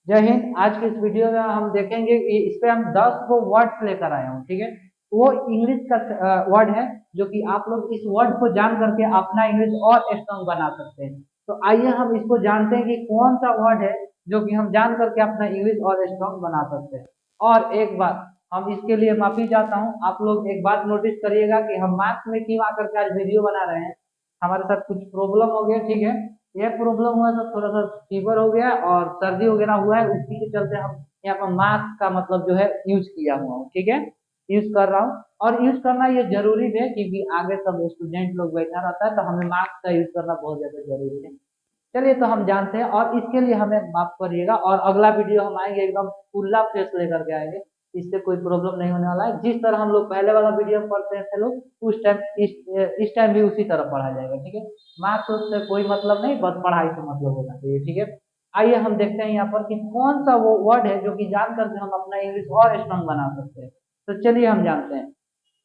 जय हिंद। आज के इस वीडियो में हम देखेंगे कि इस पे हम 10 को वर्ड्स लेकर आया हूँ। ठीक है, वो इंग्लिश का वर्ड है जो कि आप लोग इस वर्ड को जान करके अपना इंग्लिश और स्ट्रॉन्ग बना सकते हैं। तो आइए हम इसको जानते हैं कि कौन सा वर्ड है जो कि हम जान करके अपना इंग्लिश और स्ट्रॉन्ग बना सकते हैं। और एक बात, हम इसके लिए माफी चाहता हूँ। आप लोग एक बात नोटिस करिएगा कि हम मार्क्स में क्यों आकर के आज वीडियो बना रहे हैं। हमारे साथ कुछ प्रॉब्लम हो गया। ठीक है, यह प्रॉब्लम हुआ तो थोड़ा सा फीवर हो गया और सर्दी वगैरह हुआ है, उसी के चलते हम यहाँ पर मास्क का मतलब जो है यूज किया हुआ हूँ। ठीक है, यूज कर रहा हूँ और यूज करना ये जरूरी है क्योंकि आगे सब स्टूडेंट लोग बैठा रहता है तो हमें मास्क का यूज करना बहुत ज्यादा जरूरी है। चलिए तो हम जानते हैं और इसके लिए हमें माफ करिएगा और अगला वीडियो हम आएंगे एकदम खुला फेस लेकर के आएंगे। इससे कोई प्रॉब्लम नहीं होने वाला है। जिस तरह हम लोग पहले वाला वीडियो में पढ़ते थे लोग उस टाइम इस टाइम भी उसी तरह पढ़ा जाएगा। ठीक है, मार्क्स से कोई मतलब नहीं, बस पढ़ाई से मतलब होना चाहिए। ठीक है, आइए हम देखते हैं यहाँ पर कि कौन सा वो वर्ड है जो कि जान करके हम अपना इंग्लिश और स्ट्रांग बना सकते हैं। तो चलिए हम जानते हैं।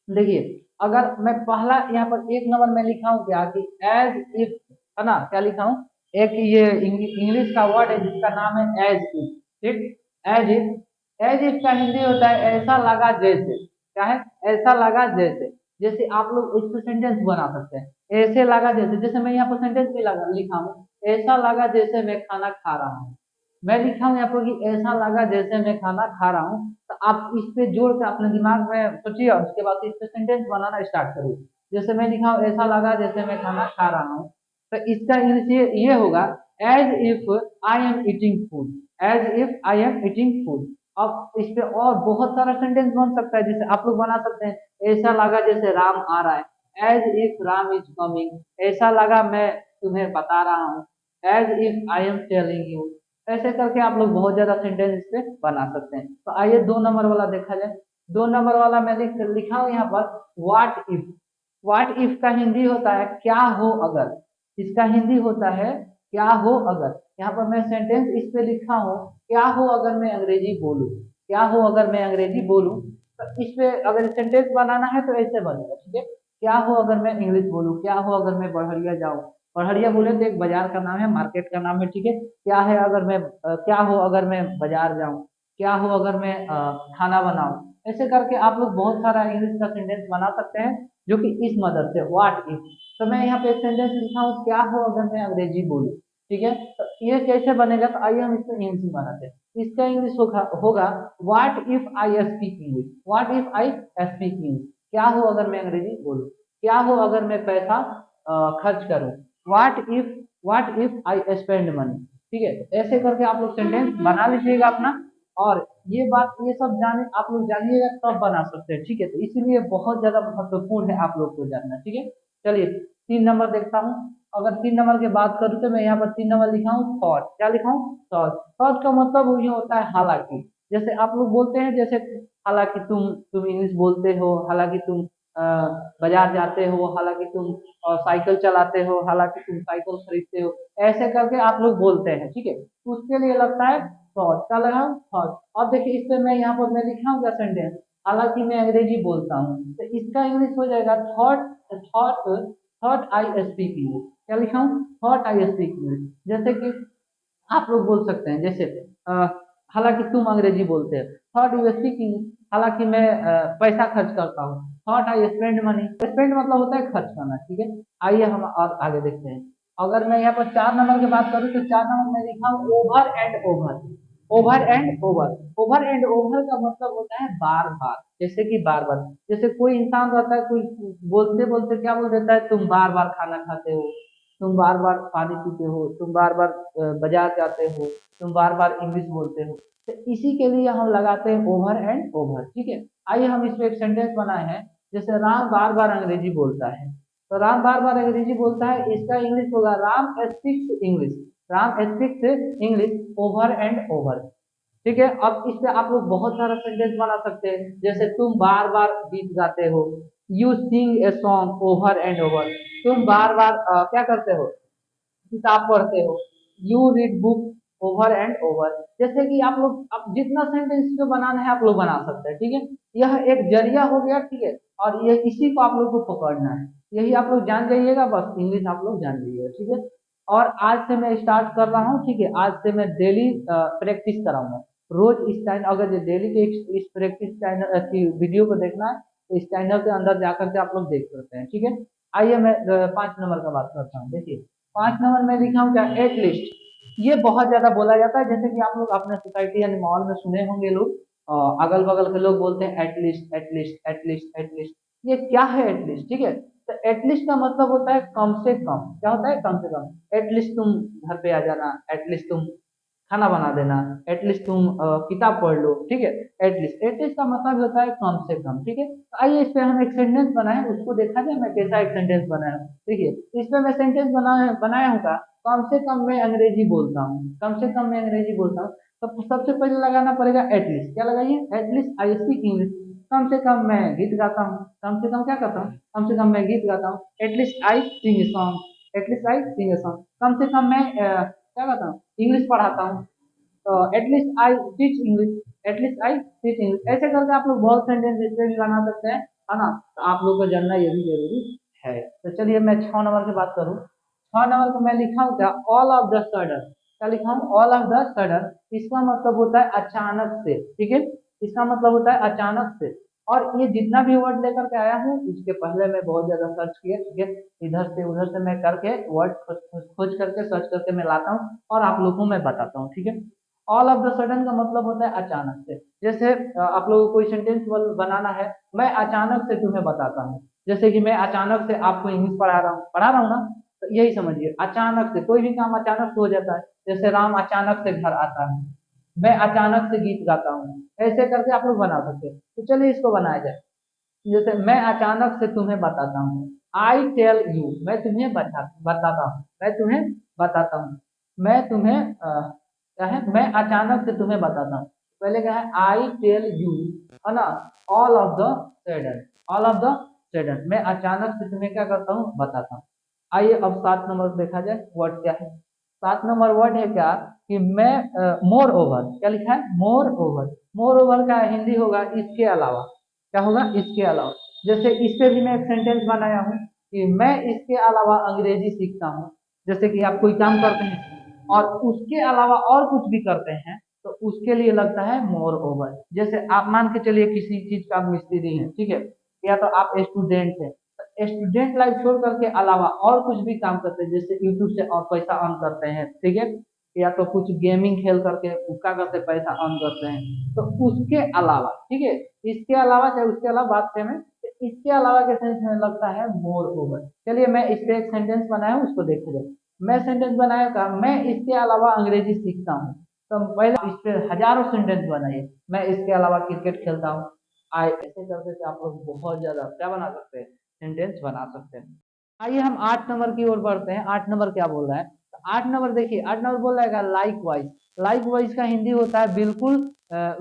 देखिए, अगर मैं पहला यहाँ पर एक नंबर में लिखा हूँ क्या कि एज इफ, है ना, क्या लिखा हूँ? एक ये इंग्लिश का वर्ड है जिसका नाम है एज इफ। ठीक, एज इफ। एज इफ का हिंदी होता है ऐसा लगा जैसे। क्या है? ऐसा लगा जैसे। जैसे आप लोग इस पे सेंटेंस बना सकते हैं, ऐसे लगा जैसे। जैसे मैं यहाँ पर सेंटेंस भी लिखा हूँ, ऐसा लगा जैसे मैं खाना खा रहा हूँ। मैं लिखा हूँ यहाँ पर कि ऐसा लगा जैसे मैं खाना खा रहा हूँ। तो आप इस पे जोड़ के अपने दिमाग में सोचिए और उसके बाद इस पे सेंटेंस बनाना स्टार्ट करिए। जैसे मैं लिखा हूँ ऐसा लगा जैसे मैं खाना खा रहा हूँ, तो इसका इंग्लिश ये होगा as if I am eating food. As if I am eating food. अब इस पे और बहुत सारा सेंटेंस बन सकता है जिसे आप लोग बना सकते हैं। ऐसा लगा जैसे राम आ रहा है, as if Ram is coming. ऐसा लगा मैं तुम्हें बता रहा हूँ, as if I am telling you. ऐसे करके आप लोग बहुत ज्यादा सेंटेंस इस पे बना सकते हैं। तो आइए 2 नंबर वाला देखा जाए। 2 नंबर वाला मैं लिखा हूँ यहाँ पर व्हाट इफ। व्हाट इफ का हिंदी होता है क्या हो अगर। इसका हिंदी होता है क्या हो अगर। यहाँ पर मैं सेंटेंस इस पे लिखा हूँ क्या हो अगर मैं अंग्रेजी बोलूँ। क्या हो अगर मैं अंग्रेजी बोलूँ। तो इस पे अगर सेंटेंस बनाना है तो ऐसे बनेगा। ठीक है, क्या हो अगर मैं इंग्लिश बोलूँ, क्या हो अगर मैं बढ़िया जाऊँ। बढ़िया बोले तो एक बाजार का नाम है, मार्केट का नाम है। ठीक है, क्या है अगर मैं क्या हो अगर मैं बाजार जाऊं। क्या हो अगर मैं खाना बनाऊं। ऐसे करके आप लोग बहुत सारा इंग्लिश का सेंटेंस बना सकते हैं जो कि इस मदद से व्हाट इफ। तो मैं यहाँ पे एक सेंटेंस लिखा हूँ क्या हो अगर मैं अंग्रेजी बोलूं। ठीक है, तो ये कैसे बनेगा? तो आइए हम इसको इंग्लिश में बनाते हैं। इसका इंग्लिश होगा what if I speak English. What if I speak English. क्या हो अगर मैं अंग्रेजी बोलूं। क्या हो अगर मैं पैसा खर्च करूं। What if I spend money. ठीक है, तो ऐसे करके आप लोग सेंटेंस बना लीजिएगा अपना। और ये बात ये सब जाने आप लोग जानिएगा तब बना सकते हैं। ठीक है, तो इसीलिए बहुत ज्यादा महत्वपूर्ण है आप लोग को जानना। ठीक है, चलिए 3 नंबर देखता हूँ। अगर 3 नंबर की बात करूँ तो मैं यहाँ पर 3 नंबर लिखा हूँ थॉट। क्या लिखा हूँ? थॉट। थॉट का मतलब ये होता है हालांकि। जैसे आप लोग बोलते हैं, जैसे हालांकि तुम इंग्लिश बोलते हो, हालांकि तुम अ, बाजार जाते हो, हालांकि तुम साइकिल चलाते हो, हालांकि तुम साइकिल खरीदते हो। ऐसे करके आप लोग बोलते हैं। ठीक है, तो उसके लिए लगता है थॉट। क्या लगा? थॉट। अब देखिए इस पे मैं यहाँ पर मैं लिखा हूँ क्या सेंटेंस, हालांकि मैं अंग्रेजी बोलता हूँ। तो इसका इंग्लिश हो जाएगा thought. Thought thought I speak English. क्या लिखा हूँ? Thought I speak English. जैसे कि आप लोग बोल सकते हैं जैसे अ, हालांकि तुम अंग्रेजी बोलते हो, थॉट यू स्पीक इंग्लिश। हालांकि मैं पैसा खर्च करता हूँ, thought I spend money. Spend मतलब होता है खर्च करना। ठीक है, आइए हम और आगे देखते हैं। अगर मैं यहाँ पर 4 नंबर की बात करूँ तो 4 नंबर में लिखा हूँ over and over. Over and over. Over and over का मतलब होता है बार बार। जैसे कि बार बार, जैसे कोई इंसान रहता है, कोई बोलते बोलते क्या बोल देता है, तुम बार बार खाना खाते हो, तुम बार बार पानी पीते हो, तुम बार बार बाजार जाते हो, तुम बार बार इंग्लिश बोलते हो। तो इसी के लिए हम लगाते हैं ओवर एंड ओवर। ठीक है, आइए हम इस पे एक सेंटेंस बनाए हैं। जैसे राम बार बार अंग्रेजी बोलता है। तो राम बार बार अंग्रेजी बोलता है, इसका इंग्लिश होगा Ram speaks English. Ram speaks English over and over. ठीक है, अब इससे आप लोग बहुत सारा सेंटेंस बना सकते हैं। जैसे तुम बार बार गीत गाते हो, you sing a song over and over. तुम बार बार क्या करते हो? किताब पढ़ते हो, you read book over and over. जैसे कि आप लोग अब जितना सेंटेंस जो बनाना है आप लोग बना सकते हैं। ठीक है, यह एक जरिया हो गया। ठीक है, और ये इसी को आप लोग को पकड़ना है। यही आप लोग जान जाइएगा, बस इंग्लिश आप लोग जान लीजिएगा। ठीक है, और आज से मैं स्टार्ट कर रहा हूँ, ठीक है, आज से मैं डेली प्रैक्टिस कराऊंगा। रोज इस चैनल, अगर ये डेली के इस प्रैक्टिस चैनल की वीडियो को देखना है तो इस चैनल के अंदर जाकर के आप लोग देख सकते हैं, ठीक है। आइए मैं 5 नंबर का बात करता हूँ। देखिए 5 नंबर में लिखा हूँ क्या, एटलीस्ट। ये बहुत ज्यादा बोला जाता है, जैसे कि आप लोग अपने सोसाइटी यानी माहौल में सुने होंगे लोग, अगल बगल के लोग बोलते हैं एटलीस्ट एटलीस्ट एटलीस्ट एटलीस्ट। ये क्या है एटलीस्ट, ठीक है। तो एटलीस्ट का मतलब होता है कम से कम। क्या होता है, कम से कम। एटलीस्ट तुम घर पे आ जाना, एटलीस्ट तुम खाना बना देना, एटलीस्ट तुम किताब पढ़ लो, ठीक है। एटलीस्ट, एटलीस्ट का मतलब होता है कम से कम, ठीक है। तो आइए इस पे हम एक सेंटेंस बनाए, उसको देखा जाए मैं कैसा एक सेंटेंस बनाया हूँ। देखिए इस पे मैं सेंटेंस बनाया हूँ का, कम से कम मैं अंग्रेजी बोलता हूँ, कम से कम मैं अंग्रेजी बोलता हूँ। तो सबसे पहले लगाना पड़ेगा एटलीस्ट। क्या लगाइए, एटलीस्ट आई स्पीक इंग्लिश। कम से कम मैं गीत गाता हूँ, कम से कम क्या करता हूँ, कम से कम मैं गीत गाता हूँ। At least I sing a song, at least I sing a song. कम से कम मैं क्या करता हूँ, इंग्लिश पढ़ाता हूँ। तो at least I teach English, at least I teach English. ऐसे करके आप लोग बहुत सेंटेंस इससे भी बना सकते हैं, है ना। तो आप लोग को जानना ये भी जरूरी है। तो चलिए मैं 6 नंबर की बात करूँ। 6 नंबर को मैं लिखा हूँ क्या, ऑल ऑफ द सडन। क्या लिखा हूँ, ऑल ऑफ द सडन। इसका मतलब होता है अचानक से, ठीक है। इसका मतलब होता है अचानक से। और ये जितना भी वर्ड लेकर के आया हूँ, इसके पहले मैं बहुत ज्यादा सर्च किया, ठीक है। इधर से उधर से मैं करके वर्ड खोज करके सर्च करके मैं लाता हूँ और आप लोगों को मैं बताता हूँ, ठीक है। ऑल ऑफ द सडन का मतलब होता है अचानक से। जैसे आप लोगों को कोई सेंटेंस बनाना है, मैं अचानक से तुम्हें बताता हूँ। जैसे कि मैं अचानक से आपको इंग्लिश पढ़ा रहा हूँ ना। तो यही समझिए, अचानक से कोई भी काम अचानक से हो जाता है। जैसे राम अचानक से घर आता है, मैं अचानक से गीत गाता हूँ। ऐसे करके आप लोग बना सकते हैं। तो चलिए इसको बनाया जाए। जैसे मैं अचानक से तुम्हें बताता हूँ, आई टेल यू, मैं तुम्हें बताता हूँ, मैं तुम्हें बताता हूँ। मैं तुम्हें क्या है, मैं अचानक से तुम्हें बताता हूँ। पहले क्या है, आई टेल यू, है ना, all of the sudden, all of the sudden, मैं अचानक से तुम्हें क्या करता हूँ, बताता हूँ। आइए अब 7 नंबर देखा जाए, वर्ड क्या है। 7 नंबर वर्ड है क्या, कि मैं मोर ओवर। क्या लिखा है, मोर ओवर। मोर ओवर का हिंदी होगा इसके अलावा। क्या होगा, इसके अलावा। जैसे इस पे भी मैं एक सेंटेंस बनाया हूँ कि मैं इसके अलावा अंग्रेजी सीखता हूँ। जैसे कि आप कोई काम करते हैं और उसके अलावा और कुछ भी करते हैं, तो उसके लिए लगता है मोर ओवर। जैसे आप मान के चलिए किसी चीज का आप मिस्त्री हैं, ठीक है, या तो आप स्टूडेंट हैं। स्टूडेंट लाइफ छोड़ करके अलावा और कुछ भी काम करते हैं, जैसे यूट्यूब से और पैसा अर्न करते हैं, ठीक है, या तो कुछ गेमिंग खेल करके उसका करके पैसा अर्न करते हैं। तो उसके अलावा, ठीक है, इसके अलावा चाहे उसके अलावा बात करें में, तो इसके अलावा के सेंस में लगता है मोर ओवर। चलिए मैं इस पे एक सेंटेंस बनाया हूँ, उसको देखते जाए। मैं सेंटेंस बनाया था, मैं इसके अलावा अंग्रेजी सीखता हूँ। तो पहले इस पे हजारों सेंटेंस बनाइए। मैं इसके अलावा क्रिकेट खेलता हूँ। आए ऐसे करके से आप लोग बहुत ज्यादा क्या बना सकते हैं, सेंटेंस बना सकते हैं। आइए हम 8 नंबर की ओर बढ़ते हैं। 8 नंबर क्या बोल रहा है, तो 8 नंबर देखिए, 8 नंबर बोल रहा है लाइक वाइज। लाइक वाइज का हिंदी होता है बिल्कुल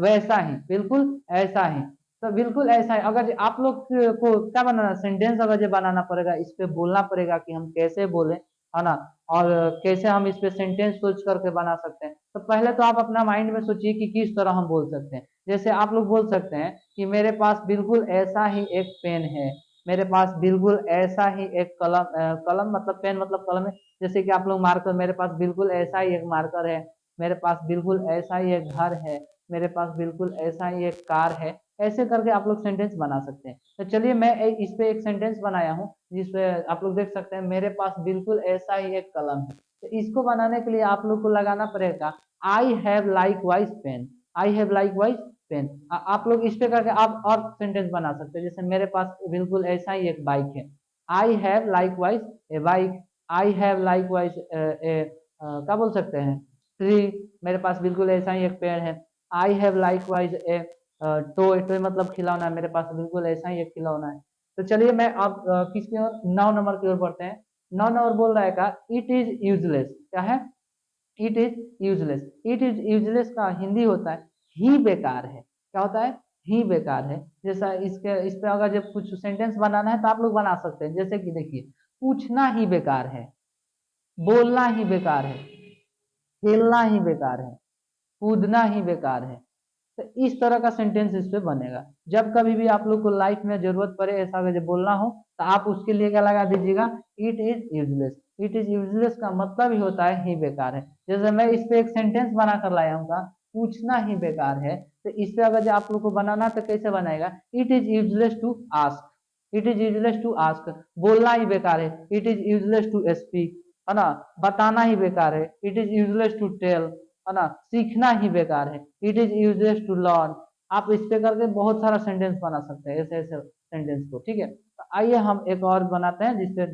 वैसा ही, बिल्कुल ऐसा ही। तो बिल्कुल ऐसा है, अगर आप लोग को क्या बनाना, सेंटेंस अगर ये बनाना पड़ेगा, इस पे बोलना पड़ेगा कि हम कैसे बोले, है ना, और कैसे हम इस पे सेंटेंस सोच करके बना सकते हैं। तो पहले तो आप अपना माइंड में सोचिए कि किस तरह हम बोल सकते हैं। जैसे आप लोग बोल सकते हैं कि मेरे पास बिल्कुल ऐसा ही एक पेन है, मेरे पास बिल्कुल ऐसा ही एक कलम, कलम मतलब पेन मतलब कलम है। जैसे कि आप लोग मार्कर, मेरे पास बिल्कुल ऐसा ही एक मार्कर है, मेरे पास बिल्कुल ऐसा ही एक घर है, मेरे पास बिल्कुल ऐसा ही एक कार है। ऐसे करके आप लोग सेंटेंस बना सकते हैं। तो चलिए मैं इस पे एक सेंटेंस बनाया हूँ, जिसपे आप लोग देख सकते हैं, मेरे पास बिल्कुल ऐसा ही एक कलम है। तो इसको बनाने के लिए आप लोग को लगाना पड़ेगा I have like wise pain, I have like wise pain. आप लोग इस पे करके आप और सेंटेंस बना सकते हैं। जैसे मेरे पास बिल्कुल ऐसा ही एक बाइक है, I have like wise a bike. I have like wise a क्या बोल सकते हैं, ट्री। मेरे पास बिल्कुल ऐसा ही एक पेड़ है। I have like wise A toy, toy मतलब खिलौना, मेरे पास बिल्कुल ऐसा ही एक खिलौना है। तो चलिए मैं अब किसकी ओर, 9 नंबर की ओर बढ़ते हैं। 9 नंबर बोल रहा है का, इट इज यूजलेस। क्या है, it is useless. It is useless का हिंदी होता है ही बेकार है। क्या होता है, ही बेकार है। जैसा इसके इस पे अगर जब कुछ सेंटेंस बनाना है तो आप लोग बना सकते हैं। जैसे कि देखिए, पूछना ही बेकार है, बोलना ही बेकार है, खेलना ही बेकार है, कूदना ही बेकार है। तो इस तरह का सेंटेंस इस पे बनेगा। जब कभी भी आप लोग को लाइफ में जरूरत पड़े ऐसा अगर जब बोलना हो, तो आप उसके लिए क्या लगा दीजिएगा, it is useless. It is useless का मतलब ही होता है ही बेकार है। जैसे मैं इस पे एक सेंटेंस बना कर लाया हूँ, पूछना ही बेकार है, तो इस पे अगर जो आप लोग को बनाना तो कैसे बनाएगा, it is useless to ask, it is useless to ask, बोलना ही बेकार है, it is useless to speak, है ना, बताना ही बेकार है, it is useless to tell, है ना, सीखना ही बेकार है, it is useless to learn. आप इस पे करके बहुत सारा सेंटेंस बना सकते हैं, ऐसे ऐसे सेंटेंस को, ठीक है। तो आइए हम एक और बनाते हैं जिसपे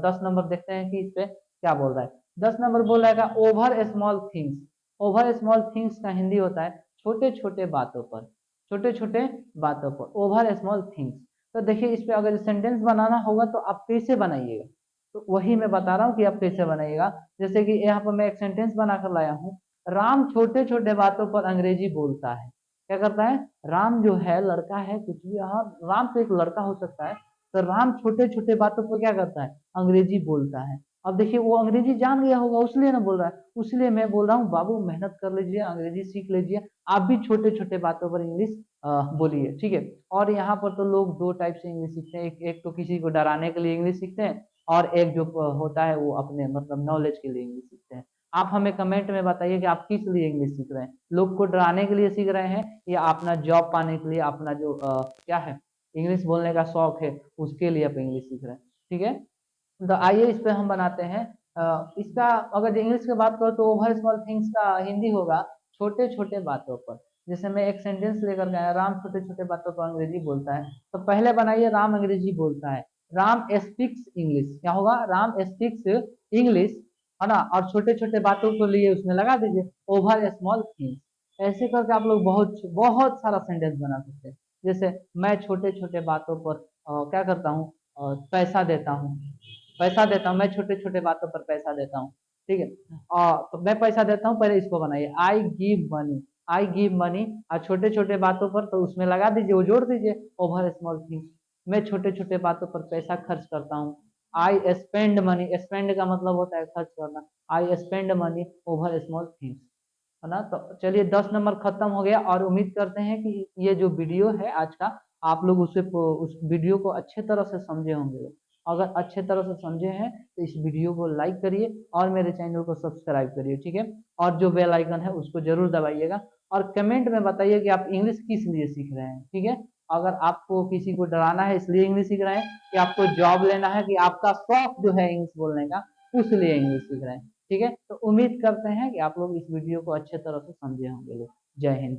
10 नंबर देखते हैं कि इस पे क्या बोल रहा है। 10 नंबर बोल रहा है over small things. Over small things का हिंदी होता है छोटे छोटे बातों पर, छोटे छोटे बातों पर, ओवर स्मॉल थिंग्स। तो देखिए इस पे अगर सेंटेंस बनाना होगा तो आप कैसे बनाइएगा, तो वही मैं बता रहा हूँ कि आप कैसे बनाइएगा। जैसे कि यहाँ पर मैं एक सेंटेंस बनाकर लाया हूँ, राम छोटे छोटे बातों पर अंग्रेजी बोलता है। क्या करता है, राम जो है लड़का है कुछ भी, हाँ राम तो एक लड़का हो सकता है, तो राम छोटे छोटे बातों पर क्या करता है, अंग्रेजी बोलता है। अब देखिए वो अंग्रेजी जान गया होगा उसलिए ना बोल रहा है, उसलिए मैं बोल रहा हूँ बाबू मेहनत कर लीजिए, अंग्रेजी सीख लीजिए, आप भी छोटे छोटे बातों पर इंग्लिश बोलिए, ठीक है। और यहाँ पर तो लोग दो टाइप से इंग्लिश सीखते हैं, एक तो किसी को डराने के लिए इंग्लिश सीखते हैं, और एक जो होता है वो अपने मतलब नॉलेज के लिए इंग्लिश सीखते हैं। आप हमें कमेंट में बताइए कि आप किस लिए इंग्लिश सीख रहे हैं, लोग को डराने के लिए सीख रहे हैं या अपना जॉब पाने के लिए, अपना जो क्या है इंग्लिश बोलने का शौक है उसके लिए आप इंग्लिश सीख रहे हैं, ठीक है। तो आइए इस पे हम बनाते हैं इसका, अगर इंग्लिश की बात करो तो ओवर स्मॉल थिंग्स का हिंदी होगा छोटे छोटे बातों पर। जैसे मैं एक सेंटेंस लेकर गया, राम छोटे छोटे बातों पर अंग्रेजी बोलता है, तो पहले बनाइए राम अंग्रेजी बोलता है, राम स्पीक्स इंग्लिश, क्या होगा, राम स्पीक्स इंग्लिश, है ना, और छोटे छोटे बातों को लिए उसमें लगा दीजिए ओवर स्मॉल थिंग्स। ऐसे करके आप लोग बहुत बहुत सारा सेंटेंस बना सकते हैं। जैसे मैं छोटे छोटे बातों पर क्या करता हूँ, पैसा देता हूँ, पैसा देता हूँ, मैं छोटे छोटे बातों पर पैसा देता हूँ, ठीक है। और तो मैं पैसा देता हूँ, पहले इसको बनाइए, I give money, I give money, और छोटे छोटे बातों पर तो उसमें लगा दीजिए, वो जोड़ दीजिए ओवर स्मॉल थिंग्स। मैं छोटे छोटे बातों पर पैसा खर्च करता हूँ, आई स्पेंड मनी, स्पेंड का मतलब होता है खर्च करना, I spend money over small things, है ना। तो चलिए 10 नंबर खत्म हो गया, और उम्मीद करते हैं कि ये जो वीडियो है आज का, आप लोग उस वीडियो को अच्छे तरह से समझे होंगे। अगर अच्छे तरह से समझे हैं तो इस वीडियो को लाइक करिए और मेरे चैनल को सब्सक्राइब करिए, ठीक है। और जो बेल आइकन है उसको जरूर दबाइएगा, और कमेंट में बताइए कि आप इंग्लिश किस लिए सीख रहे हैं, ठीक है। अगर आपको किसी को डराना है इसलिए इंग्लिश सीख रहे हैं, कि आपको जॉब लेना है, कि आपका शौक जो है इंग्लिश बोलने का उस लिए इंग्लिश सीख रहे हैं, ठीक है। तो उम्मीद करते हैं कि आप लोग इस वीडियो को अच्छे तरह से समझे होंगे लोग। जय हिंद।